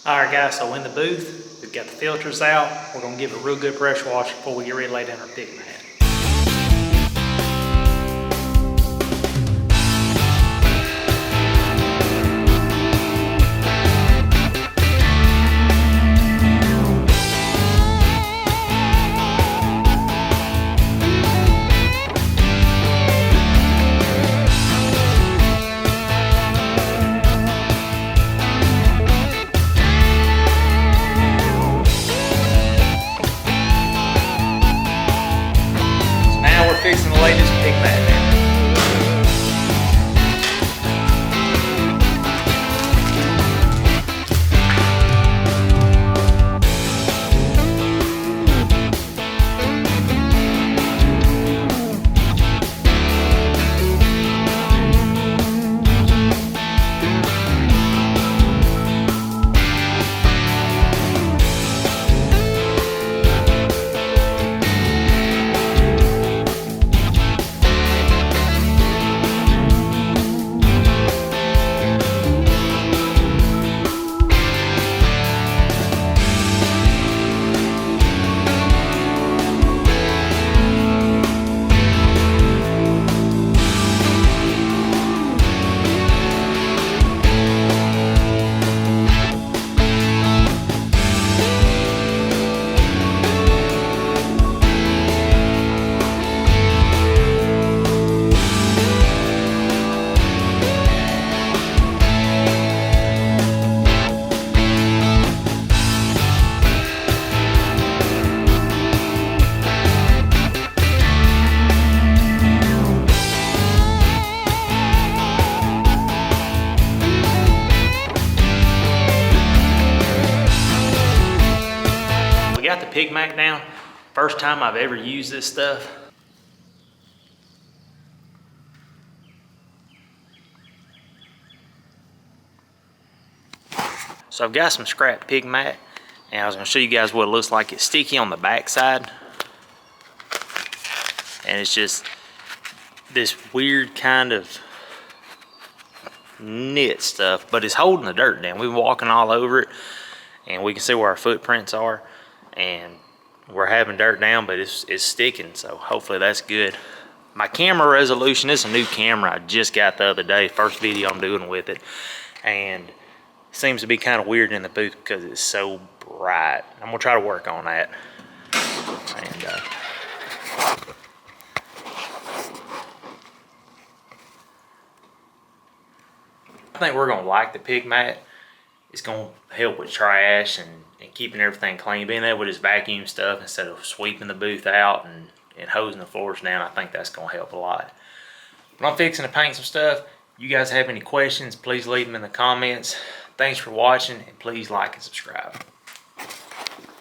Alright guys, so in the booth, we've got the filters out. We're going to give it a real good pressure wash before we get ready to lay down our pig mat. Now we're fixing to lay this pig mat down. Got the pig mat down. First time I've ever used this stuff. So I've got some scrap pig mat, and I was going to show you guys what it looks like. It's sticky on the back side, and it's just this weird kind of knit stuff, but it's holding the dirt down. We've been walking all over it, and we can see where our footprints are, and we're having dirt down, but it's sticking, so hopefully that's good. My camera resolution is a new camera I just got the other day, first video I'm doing with it, and it seems to be kind of weird in the booth because it's so bright. I'm gonna try to work on that. And I think we're gonna like the pig mat. It's gonna help with trash and keeping everything clean. Being able to just vacuum stuff instead of sweeping the booth out and hosing the floors down, I think that's gonna help a lot. But I'm fixing to paint some stuff. You guys have any questions, please leave them in the comments. Thanks for watching, and please like and subscribe.